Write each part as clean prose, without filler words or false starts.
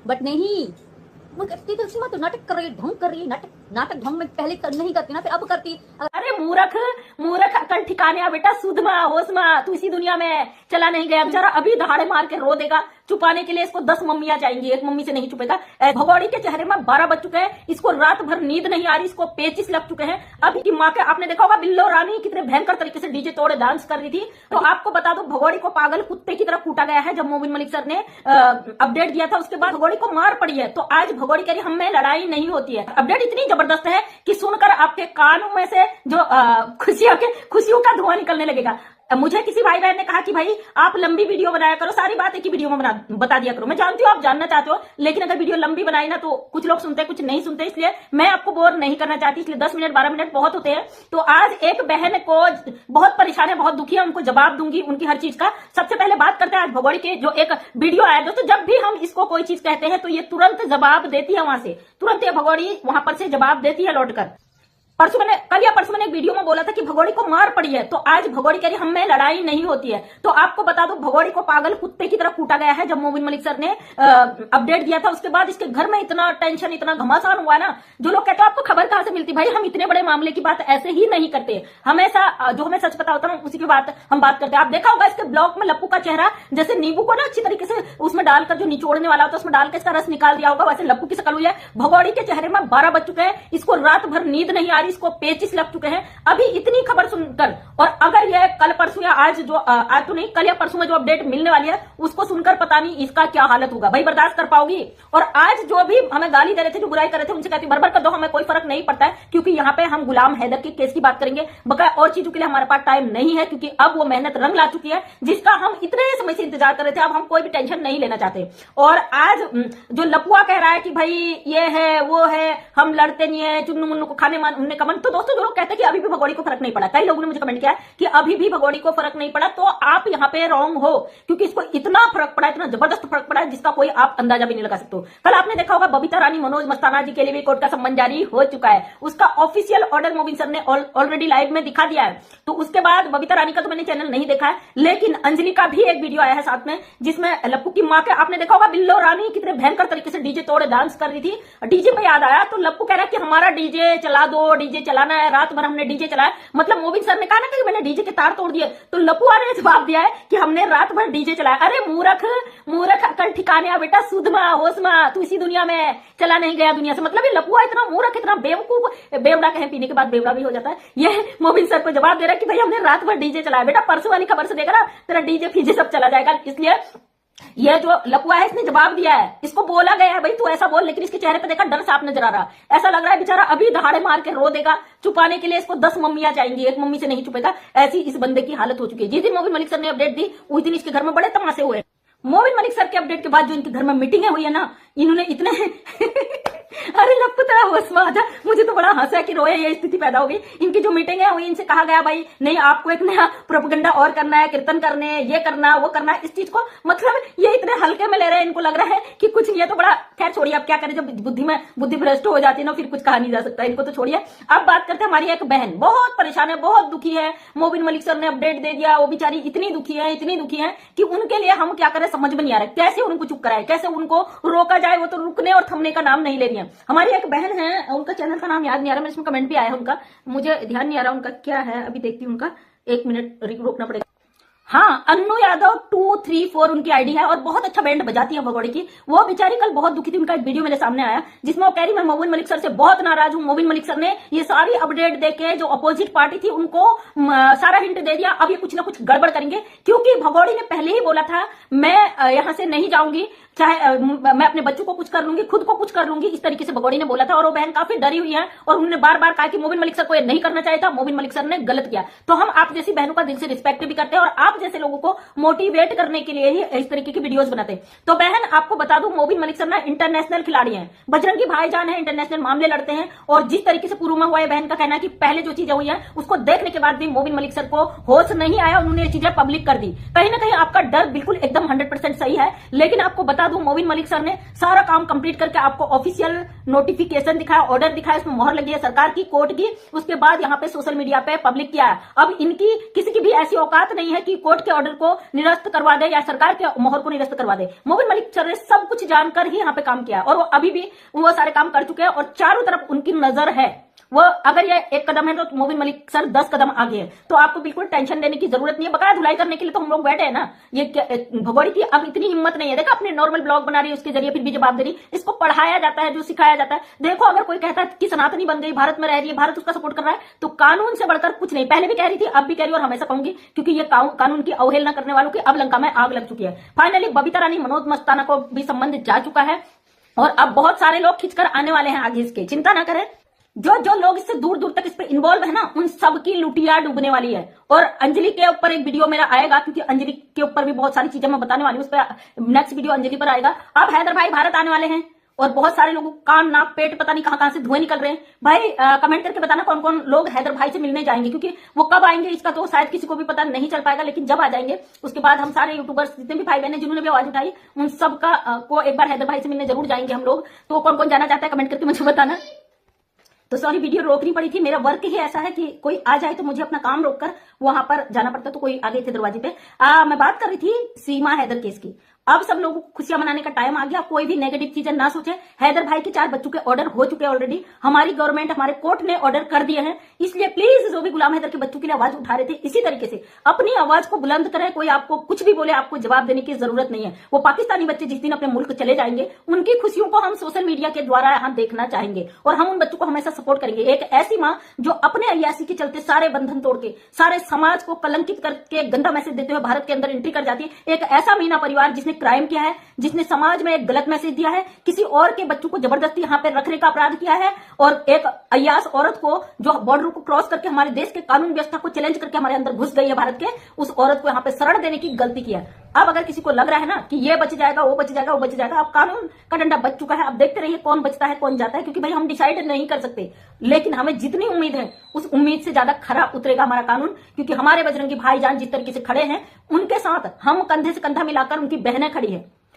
But नहीं, वो करती तो इसी बात तो नाटक कर रही, ढोंग कर रही, नाटक ढोंग में पहले नहीं करती ना, फिर अब करती। अरे मूर्ख मूर्ख, अकल ठिकाने आ बेटा, सुध मा होश मा, तू इसी दुनिया में चला नहीं गया। बेचारा अभी दहाड़े मार के रो देगा। छुपाने के लिए इसको 10 मम्मियां चाहिए, एक मम्मी से नहीं छुपेगा। भगौड़ी के चेहरे में 12 बज चुके हैं, इसको रात भर नींद नहीं आ रही, इसको पेचिस लग चुके हैं। अभी की माँ के आपने देखा होगा बिल्लो रानी कितने भयंकर तरीके से डीजे तोड़े डांस कर रही थी। तो आपको बता दो, भगौड़ी को पागल कुत्ते की तरह कूटा गया है। जब मोबिन मलिक सर ने अपडेट दिया था, उसके बाद भगौड़ी को मार पड़ी है। तो आज भगौड़ी कह रही हम में लड़ाई नहीं होती है। अपडेट इतनी जबरदस्त है कि सुनकर आपके कानों में से जो खुशियों का धुआं निकलने लगेगा। मुझे किसी भाई बहन ने कहा कि भाई आप लंबी वीडियो बनाया करो, सारी बात एक ही वीडियो में बता दिया करो। मैं जानती हूँ आप जानना चाहते हो, लेकिन अगर वीडियो लंबी बनाई ना तो कुछ लोग सुनते कुछ नहीं सुनते, इसलिए मैं आपको बोर नहीं करना चाहती। इसलिए 10 मिनट 12 मिनट बहुत होते हैं। तो आज एक बहन को बहुत परेशान है, बहुत दुखी है, उनको जवाब दूंगी उनकी हर चीज का। सबसे पहले बात करते हैं आज भगौड़ी के जो एक वीडियो आया। दोस्तों, जब भी हम इसको कोई चीज कहते हैं तो ये तुरंत जवाब देती है, वहां से तुरंत ये भगौड़ी वहां पर से जवाब देती है लौटकर। कल या परसों मैंने एक वीडियो में बोला था कि भगौड़ी को मार पड़ी है। तो आज भगौड़ी कह रही हम में लड़ाई नहीं होती है। तो आपको बता दो, भगौड़ी को पागल कुत्ते की तरह कूटा गया है। जब मोबिन मलिक सर ने अपडेट दिया था, उसके बाद इसके घर में इतना टेंशन, इतना घमासान हुआ ना। जो लोग कहते हैं आपको खबर कहां से मिलती, भाई हम इतने बड़े मामले की बात ऐसे ही नहीं करते। हमेशा जो हमें सच पता होता है उसी की बात हम बात करते हैं। आप देखा होगा इसके ब्लॉग में लप्पू का चेहरा, जैसे नींबू को ना अच्छी तरीके से उसमें डालकर जो निचोड़ने वाला होता है उसमें डाल के इसका रस निकाल दिया होगा, वैसे लप्पू की शकल हुई है। भगौड़ी के चेहरे में 12 बज चुके हैं, इसको रात भर नींद नहीं आ रही, इसको पेचिस चुके हैं। अभी इतनी खबर सुनकर, और अगर यह कल परसों या आज तो नहीं, कल या परसों में जो अपडेट मिलने वाली है उसको सुनकर पता नहीं इसका क्या हालत होगा। भाई बर्दाश्त कर पाओगी? और आज जो भी हमें गाली दे रहे थे, जो बुराई कर रहे थे, उनसे कहती बर्बाद कर दो, हमें कोई फर्क नहीं पड़ता है, क्योंकि यहाँ पे हम गुलाम हैदर के केस की बात करेंगे। बकाया और चीजों के लिए हमारे पास टाइम नहीं है, क्योंकि अब वो मेहनत रंग ला चुकी है जिसका हम इतने समय से इंतजार कर रहे थे। अब हम कोई भी टेंशन नहीं लेना चाहते। और आज जो लपुआ कह रहा है कि भाई ये है वो है, हम लड़ते नहीं है, चुन्नू मुन्नू को खाने उन्होंने कमन। तो दोस्तों, जो लोग कहते हैं कि अभी भी भगौड़ी को फर्क नहीं पड़ा, कई लोगों ने मुझे कमेंट किया कि अभी भी भगौड़ी को फर्क नहीं पड़ा, तो आप यहाँ पे रॉन्ग हो, क्योंकि इसको इतना फर्क पड़ा, इतना जबरदस्त फर्क पड़ा है जिसका कोई आप अंदाजा भी नहीं लगा सकते हो। कल आपने देखा होगा बबीता रानी मनोज मस्ताना जी के लिए भी कोर्ट का सम्मन जारी हो चुका है। उसका ऑफिशियल ऑर्डर मोबिन सर ने ऑलरेडी लाइव में दिखा दिया है। तो उसके बाद बबीता रानी का तो मैंने चैनल नहीं देखा है, लेकिन अंजलि का भी एक वीडियो आया है साथ में, जिसमें लप्पू की माँ के आपने देखा होगा बिल्लो रानी कितने भयंकर तरीके से डीजे तोड़े डांस कर रही थी। डीजे पे याद आया तो लप्पू कह रहा है कि हमारा डीजे चला दो, डीजे चलाना है, रात भर हमने डीजे चलाया। मतलब मोबिन सर ने कहा ना कि मैंने डीजे के तार तोड़ दिए, तो लपुआ ने जवाब दिया है कि हमने रात भर डीजे चलाया। अरे मूर्ख मूर्ख, अकल ठिकाने आ बेटा, सुध मा होश मा, तू इसी दुनिया में चला नहीं गया दुनिया से। मतलब ये लपुआ इतना मूर्ख, इतना बेवकूफ, बेवड़ा कहें, पीने के बाद बेवड़ा भी हो जाता है। ये मोबिन सर को जवाब दे रहा है कि भाई हमने रात भर डीजे चलाया। बेटा परसों वाली खबर से देखा ना, तेरा डीजे फीजे सब चला जाएगा। इसलिए ये जो लपुआ है इसने जवाब दिया है, इसको बोला गया है भाई तू ऐसा बोल, लेकिन इसके चेहरे पे देखा डर साफ नजर आ रहा है। ऐसा लग रहा है बेचारा अभी दहाड़े मार के रो देगा। छुपाने के लिए इसको 10 मम्मियां चाहिए, एक मम्मी से नहीं छुपेगा। ऐसी इस बंदे की हालत हो चुकी है। जिस दिन मोबिन मलिक सर ने अपडेट दी, उस दिन इसके घर में बड़े तमाशे हुए। मोबिन मलिक सर के अपडेट के बाद जो इनके घर में मीटिंगें हुई है ना, इन्होंने इतने अरे लप्पू तेरा होश में आजा, मुझे तो बड़ा हंसा कि रोए, ये स्थिति पैदा हो गई। इनकी जो मीटिंग है हुई, इनसे कहा गया भाई नहीं आपको एक नया प्रोपेगेंडा और करना है, कीर्तन करने, ये करना वो करना। इस चीज को मतलब ये इतने हल्के में ले रहे हैं, इनको लग रहा है कि कुछ नहीं है तो बड़ा। खैर छोड़िए, अब क्या करें, जब बुद्धि भ्रष्ट हो जाती है ना, फिर कुछ कहा नहीं जा सकता, इनको तो छोड़िए। अब बात करते हैं हमारी एक बहन, बहुत परेशान है, बहुत दुखी है। मोबिन मलिक सर ने अपडेट दे दिया, वो बेचारी इतनी दुखी है कि उनके लिए हम क्या करें समझ में नहीं आ रहा है। कैसे उनको चुप कराए, कैसे उनको रोका जाए, वो तो रुकने और थमने का नाम नहीं ले रही है। हमारी एक बहन है, उनका चैनल का नाम याद नहीं आ रहा, मेरे इसमें कमेंट भी आया है उनका, मुझे ध्यान नहीं आ रहा उनका क्या है, अभी देखती हूँ उनका, 1 मिनट रोकना पड़ेगा। हाँ, अन्नू यादव 234 उनकी आईडी है, और बहुत अच्छा बैंड बजाती है भगौड़ी की। वो बेचारी कल बहुत दुखी थी, उनका एक वीडियो मेरे सामने आया जिसमें वो कह रही मैं मोबिन मलिक सर से बहुत नाराज हूँ। मोबिन मलिक सर ने ये सारी अपडेट देके जो अपोजिट पार्टी थी उनको सारा हिंट दे दिया, अब ये कुछ ना कुछ गड़बड़ करेंगे, क्योंकि भगौड़ी ने पहले ही बोला था मैं यहाँ से नहीं जाऊंगी, चाहे मैं अपने बच्चों को कुछ कर लूंगी, खुद को कुछ कर लूंगी, इस तरीके से भगौड़ी ने बोला था। और वो बहन काफी डरी हुई है, और उन्होंने बार बार कहा कि मोबिन मलिक सर को ये नहीं करना चाहिए था, मोबिन मलिक सर ने गलत किया। तो हम आप जैसी बहनों का दिल से रिस्पेक्ट भी करते हैं, और आप जैसे लोगों को मोटिवेट करने के लिए ही इस तरीके की वीडियोस बनाते हैं। तो बहन आपको बता दूं, मोबिन मलिक सर ना इंटरनेशनल खिलाड़ी हैं, बजरंगी भाईजान है, इंटरनेशनल मामले लड़ते हैं। और जिस तरीके से पूर्व में हुआ है, बहन का कहना है कि पहले जो चीजें हुई है उसको देखने के बाद भी मोबिन मलिक सर को होश नहीं आया, उन्होंने ये चीजें पब्लिक कर दी। कहीं ना कहीं आपका डर बिल्कुल एकदम 100% सही है, लेकिन आपको बता बता दूं, मोबिन मलिक सर ने सारा काम कंप्लीट करके आपको ऑफिशियल नोटिफिकेशन दिखाया, ऑर्डर दिखाया, उसमें मोहर लगी है सरकार की, कोर्ट की, उसके बाद यहाँ पे सोशल मीडिया पे पब्लिक किया है। अब इनकी किसी की भी ऐसी औकात नहीं है कि कोर्ट के ऑर्डर को निरस्त करवा दे या सरकार के मोहर को निरस्त करवा दे। मोबिन मलिक सर ने सब कुछ जानकर ही यहाँ पे काम किया और वो अभी भी वो सारे काम कर चुके हैं और चारों तरफ उनकी नजर है। वो अगर ये एक कदम है तो मोबिन मलिक सर 10 कदम आगे है, तो आपको बिल्कुल टेंशन लेने की जरूरत नहीं है। बकाया धुलाई करने के लिए तो हम लोग बैठे हैं ना। ये भगोड़ी की अब इतनी हिम्मत नहीं है, देखा अपने नॉर्मल ब्लॉग बना रही है, उसके जरिए फिर भी जवाब दे रही। इसको पढ़ाया जाता है, जो सिखाया जाता है। देखो अगर कोई कहता है कि सनातनी बन गई, भारत में रह रही है, भारत उसका सपोर्ट कर रहा है, तो कानून से बढ़कर कुछ नहीं। पहले भी कह रही थी, अब भी कह रही और हमेशा कहूंगी, क्योंकि ये कानून की अवहेलना करने वालों की अब लंका में आग लग चुकी है। फाइनली बबीता रानी मनोज मस्ताना को भी संबंध जा चुका है और अब बहुत सारे लोग खिंचकर आने वाले हैं आगे इसके, चिंता ना करें। जो लोग इससे दूर दूर तक इस पे इन्वॉल्व है ना, उन सब की लुटिया डूबने वाली है। और अंजलि के ऊपर एक वीडियो मेरा आएगा, क्योंकि अंजलि के ऊपर भी बहुत सारी चीजें मैं बताने वाली हूँ, उस पर नेक्स्ट वीडियो अंजलि पर आएगा। अब हैदर भाई भारत आने वाले हैं और बहुत सारे लोगों को कान नाक पेट पता नहीं कहां से धुएं निकल रहे हैं। भाई कमेंट करके बताना कौन कौन लोग हैदर भाई से मिलने जाएंगे, क्योंकि वो कब आएंगे इसका तो शायद किसी को भी पता नहीं चल पाएगा, लेकिन जब आ जाएंगे उसके बाद हम सारे यूट्यूबर्स जितने भी भाई बहन जिन्होंने भी आवाज उठाई, उन सब का को एक बार हैदर भाई से मिलने जरूर जाएंगे हम लोग। तो कौन कौन जाना चाहता है कमेंट करके मुझे बताना। तो सॉरी वीडियो रोकनी पड़ी थी, मेरा वर्क ही ऐसा है कि कोई आ जाए तो मुझे अपना काम रोककर वहां पर जाना पड़ता, तो कोई आ गए थे दरवाजे पे। मैं बात कर रही थी सीमा हैदर केस की। अब सब लोगों को खुशियां मनाने का टाइम आ गया, कोई भी नेगेटिव चीजें ना सोचे। हैदर भाई के 4 बच्चों के ऑर्डर हो चुके हैं ऑलरेडी, हमारी गवर्नमेंट हमारे कोर्ट ने ऑर्डर कर दिए हैं। इसलिए प्लीज जो भी गुलाम हैदर के बच्चों के लिए आवाज उठा रहे थे, इसी तरीके से अपनी आवाज को बुलंद करें। कोई आपको कुछ भी बोले, आपको जवाब देने की जरूरत नहीं है। वो पाकिस्तानी बच्चे जिस दिन अपने मुल्क चले जाएंगे, उनकी खुशियों को हम सोशल मीडिया के द्वारा हम देखना चाहेंगे और हम उन बच्चों को हमेशा सपोर्ट करेंगे। एक ऐसी माँ जो अपने अयासी के चलते सारे बंधन तोड़ के सारे समाज को कलंकित करके गंदा मैसेज देते हुए भारत के अंदर एंट्री कर जाती है। एक ऐसा मीना परिवार जिसने क्राइम किया है, जिसने समाज में एक गलत मैसेज दिया है, किसी और के बच्चों को जबरदस्ती यहाँ पे रखने का अपराध किया है, और एक अय्यास औरत को जो बॉर्डर को क्रॉस करके हमारे देश के कानून व्यवस्था को चैलेंज करके हमारे अंदर घुस गई है भारत के, उस औरत को यहाँ पे शरण देने की गलती की है। अब अगर किसी को लग रहा है ना कि ये बच जाएगा, वो बच जाएगा, वो बच जाएगा, अब कानून का डंडा बच चुका है। अब देखते रहिए कौन बचता है कौन जाता है, क्योंकि भाई हम डिसाइड नहीं कर सकते, लेकिन हमें जितनी उम्मीद है उस उम्मीद से ज्यादा खरा उतरेगा हमारा कानून, क्योंकि हमारे बजरंगी भाईजान जिस तरीके से खड़े हैं, उनके साथ हम कंधे से कंधा मिलाकर उनकी बहनें खड़ी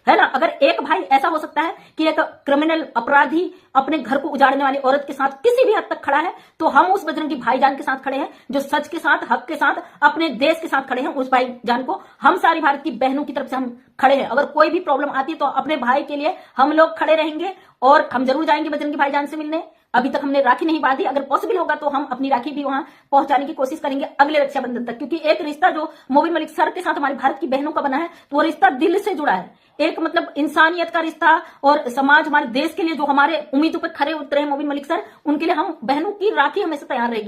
है ना। अगर एक भाई ऐसा हो सकता है कि एक क्रिमिनल अपराधी अपने घर को उजाड़ने वाली औरत के साथ किसी भी हद तक खड़ा है, तो हम उस बजरंगी भाईजान के साथ खड़े हैं, जो सच के साथ, हक के साथ, अपने देश के साथ खड़े हैं। उस भाईजान को हम सारी भारत की बहनों की तरफ से हम खड़े हैं। अगर कोई भी प्रॉब्लम आती है तो अपने भाई के लिए हम लोग खड़े रहेंगे और हम जरूर जाएंगे बजरंगी भाईजान से मिलने। अभी तक हमने राखी नहीं बांधी, अगर पॉसिबल होगा तो हम अपनी राखी भी वहां पहुंचाने की कोशिश करेंगे अगले रक्षाबंधन तक, क्योंकि एक रिश्ता जो मोबिन मलिक सर के साथ हमारी भारत की बहनों का बना है, तो वो रिश्ता दिल से जुड़ा है, एक मतलब इंसानियत का रिश्ता। और समाज हमारे देश के लिए जो हमारे उम्मीदों पर खरे उतरे हैं मोबिन मलिक सर, उनके लिए हम बहनों की राखी हमेशा तैयार रहेगी।